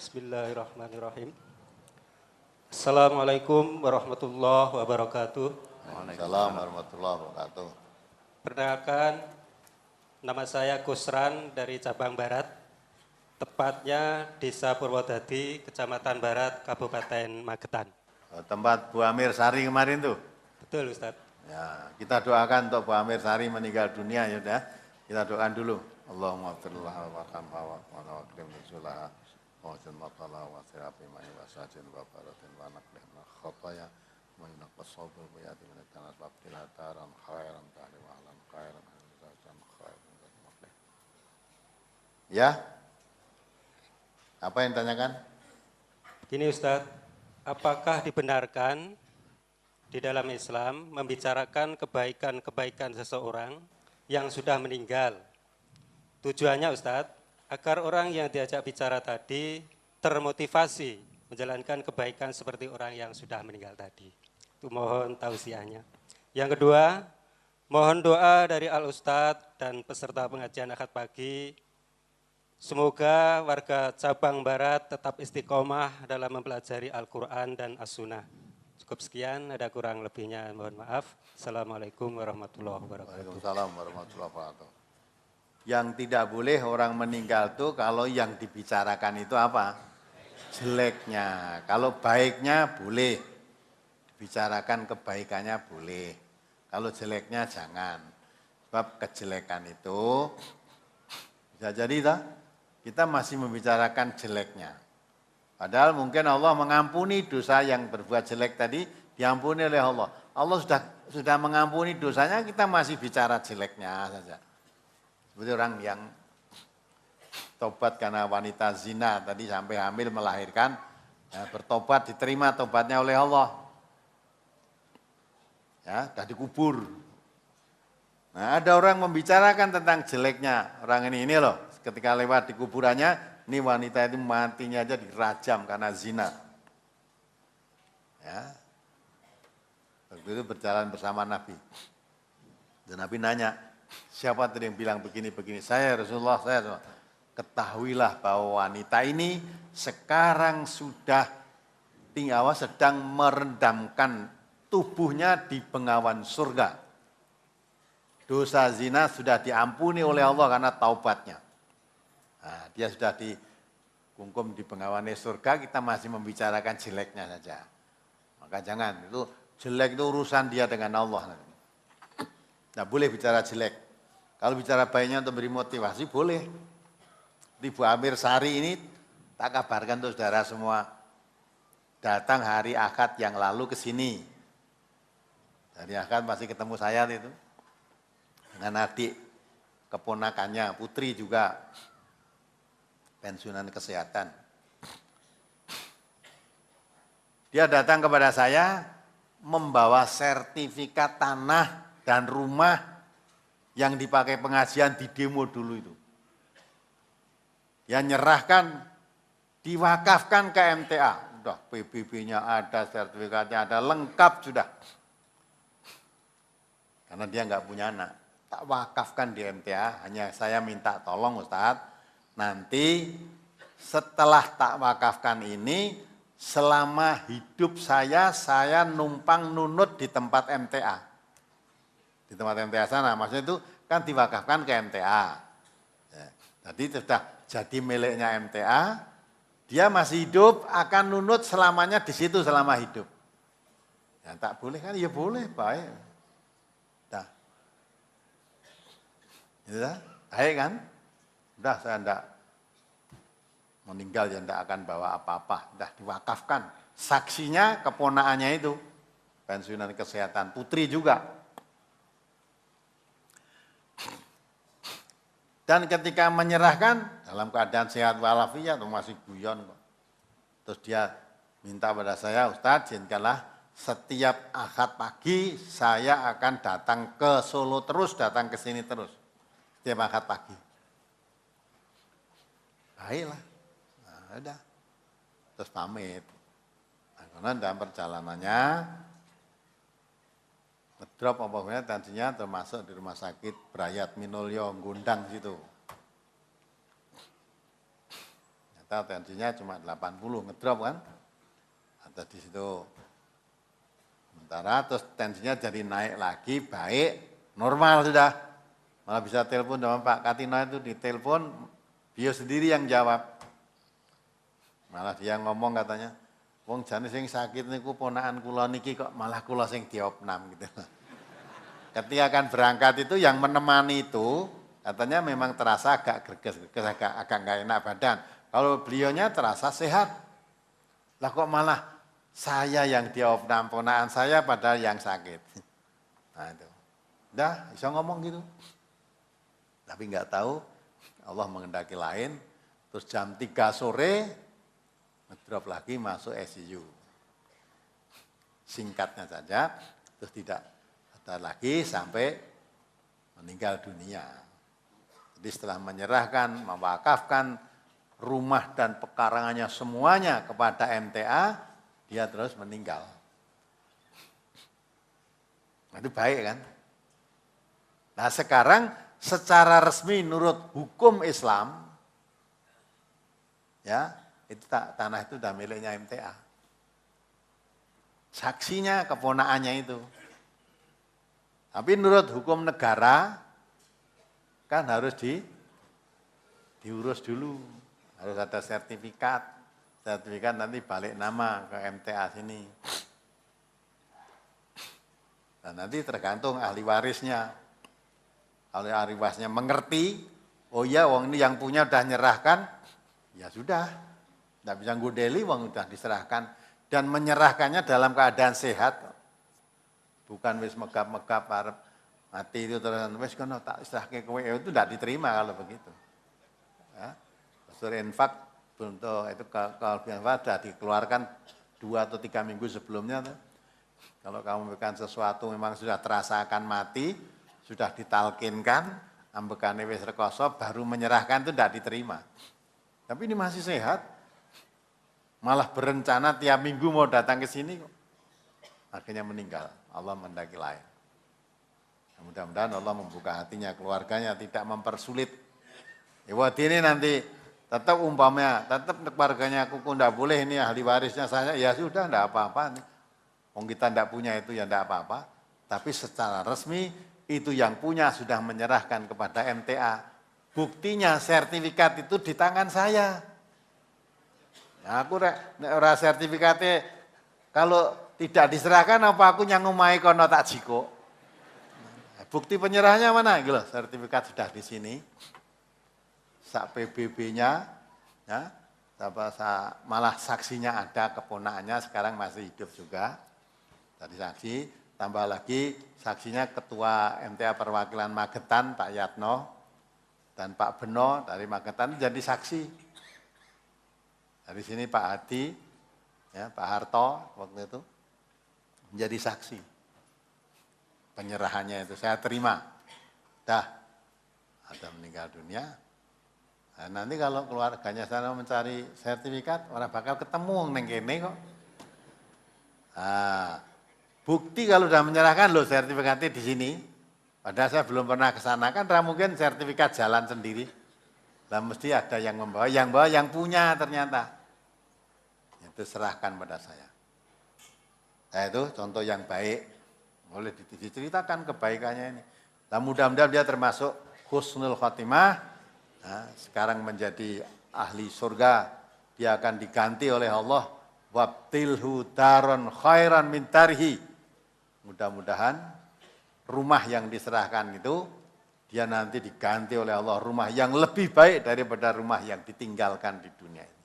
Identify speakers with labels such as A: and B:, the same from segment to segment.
A: Bismillahirrahmanirrahim. Assalamualaikum warahmatullahi wabarakatuh.
B: Waalaikumsalam warahmatullahi wabarakatuh.
A: Perkenalkan, nama saya Kusran dari Cabang Barat, tepatnya Desa Purwodadi, Kecamatan Barat, Kabupaten Magetan.
B: Tempat Bu Amir Sari kemarin tuh.
A: Betul, Ustadz.
B: Ya, kita doakan untuk Bu Amir Sari meninggal dunia ya udah. Kita doakan dulu. Allahumma firlah warhamha wa nawakrim nusulah wa jin maqala wa sirafi ma'i wa sajin wa baratin wa naqlih min khataya wa yunaqas sabul wa yati min tanas wa abtilataran khairan tahli wa alam khairan khairan. Ya, apa yang ditanyakan?
A: Gini Ustadz, apakah dibenarkan di dalam Islam membicarakan kebaikan-kebaikan seseorang yang sudah meninggal? Tujuannya Ustadz, agar orang yang diajak bicara tadi termotivasi menjalankan kebaikan seperti orang yang sudah meninggal tadi. Itu mohon tausiahnya. Yang kedua, mohon doa dari Al-Ustadz dan peserta pengajian Ahad pagi. Semoga warga Cabang Barat tetap istiqomah dalam mempelajari Al-Quran dan As-Sunnah. Cukup sekian, ada kurang lebihnya mohon maaf. Assalamualaikum warahmatullahi wabarakatuh.
B: Waalaikumsalam warahmatullahi wabarakatuh. Yang tidak boleh orang meninggal tuh kalau yang dibicarakan itu apa? Jeleknya. Kalau baiknya boleh. Dibicarakan kebaikannya boleh. Kalau jeleknya jangan. Sebab kejelekan itu bisa jadi toh, kita masih membicarakan jeleknya. Padahal mungkin Allah mengampuni dosa yang berbuat jelek tadi, diampuni oleh Allah. Allah sudah mengampuni dosanya, kita masih bicara jeleknya saja. Seperti orang yang tobat karena wanita zina tadi sampai hamil melahirkan, ya, bertobat diterima tobatnya oleh Allah. Ya, sudah dikubur. Nah, ada orang membicarakan tentang jeleknya orang ini loh, ketika lewat di kuburannya, ini wanita itu matinya aja dirajam karena zina. Ya. Waktu itu berjalan bersama Nabi. Dan Nabi nanya, siapa tadi yang bilang begini-begini? Saya Rasulullah, saya. Ketahuilah bahwa wanita ini sekarang sudah sedang merendamkan tubuhnya di bengawan surga. Dosa zina sudah diampuni oleh Allah karena taubatnya. Nah, dia sudah dikungkum di bengawan surga, kita masih membicarakan jeleknya saja. Maka jangan, itu jelek itu urusan dia dengan Allah. Nah, boleh bicara jelek. Kalau bicara baiknya untuk beri motivasi, boleh. Di Bu Amir Sari ini, tak kabarkan untuk saudara semua, datang hari Ahad yang lalu ke sini. Hari Ahad masih ketemu saya itu. Dengan adik keponakannya, putri juga, pensiunan kesehatan. Dia datang kepada saya, membawa sertifikat tanah dan rumah yang dipakai pengajian di demo dulu itu. Dia nyerahkan, diwakafkan ke MTA. Udah PBB-nya ada, sertifikatnya ada, lengkap sudah. Karena dia nggak punya anak. Tak wakafkan di MTA, hanya saya minta tolong Ustadz, nanti setelah tak wakafkan ini, selama hidup saya numpang nunut di tempat MTA. Di tempat MTA sana, maksudnya itu kan diwakafkan ke MTA. Ya, jadi sudah jadi miliknya MTA, dia masih hidup akan nunut selamanya di situ selama hidup. Ya tak boleh kan? Ya boleh, baik. Nah, ya, baik kan? Udah saya enggak meninggal ya enggak akan bawa apa-apa, udah diwakafkan. Saksinya keponakannya itu, pensiunan kesehatan, putri juga. Dan ketika menyerahkan, dalam keadaan sehat walafiat, masih guyon kok. Terus dia minta pada saya, Ustadz, izinkanlah setiap Ahad pagi saya akan datang ke Solo terus, datang ke sini terus. Setiap Ahad pagi. Baiklah. Nah, udah. Terus pamit. Nah, karena dalam perjalanannya ngedrop apa tensinya termasuk di rumah sakit Brayat Minulyo Gondang situ. atau tensinya cuma 80 ngedrop kan, atau di situ sementara terus tensinya jadi naik lagi baik normal sudah, malah bisa telepon sama Pak Katino itu ditelepon, beliau sendiri yang jawab, malah dia ngomong katanya, wong jane sing sakit niku ponakan kula niki kok malah kula sing diopnam gitu. Ketika akan berangkat itu yang menemani itu katanya memang terasa agak greges, agak nggak enak badan. Kalau beliaunya terasa sehat. Lah kok malah saya yang diopnam, ponakan saya padahal yang sakit. Nah itu. Udah, bisa ngomong gitu. Tapi nggak tahu Allah mengendaki lain. Terus jam 3 sore ngedrop lagi masuk ICU. Singkatnya saja, terus tidak ada lagi sampai meninggal dunia. Jadi setelah menyerahkan, mewakafkan rumah dan pekarangannya semuanya kepada MTA, dia terus meninggal. Nah, itu baik kan? Nah sekarang secara resmi menurut hukum Islam, ya itu tanah itu sudah miliknya MTA. Saksinya keponakannya itu. Tapi menurut hukum negara kan harus diurus dulu, harus ada sertifikat nanti balik nama ke MTA sini. Dan nanti tergantung ahli warisnya. Kalau ahli warisnya mengerti, oh iya wong ini yang punya udah nyerahkan, ya sudah, tidak bisa ngudeli wong udah diserahkan dan menyerahkannya dalam keadaan sehat. Bukan wis megap-megap arep mati itu terus wis kono tak serahke kowe itu tidak diterima kalau begitu. Ya. Surah infak untuk itu kalau sudah dikeluarkan 2 atau 3 minggu sebelumnya tuh. Kalau kamu memberikan sesuatu memang sudah terasa akan mati, sudah ditalkinkan, ambekane wis rekoso baru menyerahkan itu tidak diterima. Tapi ini masih sehat. Malah berencana tiap minggu mau datang ke sini kok. Akhirnya meninggal. Allah mendaki lain. Mudah-mudahan Allah membuka hatinya, keluarganya tidak mempersulit. Ya ini nanti tetap umpamanya, tetap keluarganya kuku tidak boleh ini ahli warisnya saya, ya sudah tidak apa-apa. Wong kita tidak punya itu ya tidak apa-apa. Tapi secara resmi itu yang punya sudah menyerahkan kepada MTA. Buktinya sertifikat itu di tangan saya. Ya aku ora sertifikatnya kalau tidak diserahkan apa aku yang ngomai kono tak jiko. Bukti penyerahnya mana? Gitu, sertifikat sudah di sini. Sak PBB-nya, ya, malah saksinya ada, keponakannya sekarang masih hidup juga. Tadi saksi, tambah lagi saksinya Ketua MTA Perwakilan Magetan Pak Yatno dan Pak Beno dari Magetan jadi saksi. Dari sini Pak Hadi, ya, Pak Harto waktu itu. Menjadi saksi. Penyerahannya itu saya terima. Dah, ada meninggal dunia. Nah, nanti kalau keluarganya sana mencari sertifikat, orang bakal ketemu neng kene kok. Nah, bukti kalau sudah menyerahkan loh sertifikatnya di sini. Padahal saya belum pernah ke sana kan, mungkin sertifikat jalan sendiri. Lah mesti ada yang membawa, yang punya ternyata. Itu serahkan pada saya. Nah itu contoh yang baik, boleh diceritakan kebaikannya ini. Nah mudah-mudahan dia termasuk husnul khotimah, nah, sekarang menjadi ahli surga, dia akan diganti oleh Allah, wabtilhu daron khairan min tarhi. Mudah-mudahan rumah yang diserahkan itu, dia nanti diganti oleh Allah rumah yang lebih baik daripada rumah yang ditinggalkan di dunia ini.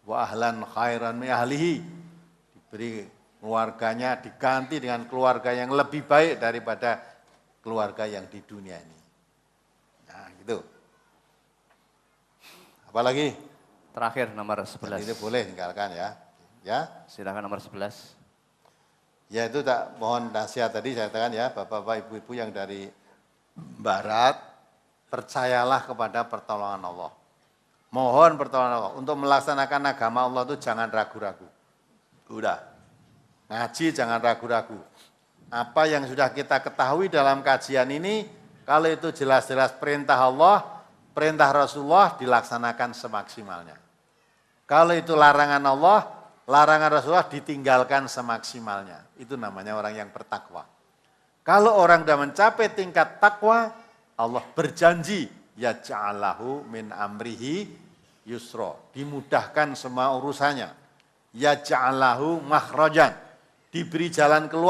B: Wa ahlan khairan min ahlihi, diberi keluarganya diganti dengan keluarga yang lebih baik daripada keluarga yang di dunia ini. Nah gitu. Apalagi?
C: Terakhir nomor 11.
B: Itu boleh tinggalkan ya. Ya.
C: Silakan nomor 11.
B: Ya itu tak mohon nasihat tadi saya katakan ya, bapak-bapak, ibu-ibu yang dari barat, percayalah kepada pertolongan Allah. Mohon pertolongan Allah. Untuk melaksanakan agama Allah itu jangan ragu-ragu. Udah. Ngaji jangan ragu-ragu. Apa yang sudah kita ketahui dalam kajian ini, kalau itu jelas-jelas perintah Allah, perintah Rasulullah dilaksanakan semaksimalnya. Kalau itu larangan Allah, larangan Rasulullah ditinggalkan semaksimalnya. Itu namanya orang yang bertakwa. Kalau orang sudah mencapai tingkat takwa, Allah berjanji, ya ja'alahu min amrihi yusro. Dimudahkan semua urusannya. Ya ja'alahu makhrajan. Diberi jalan keluar.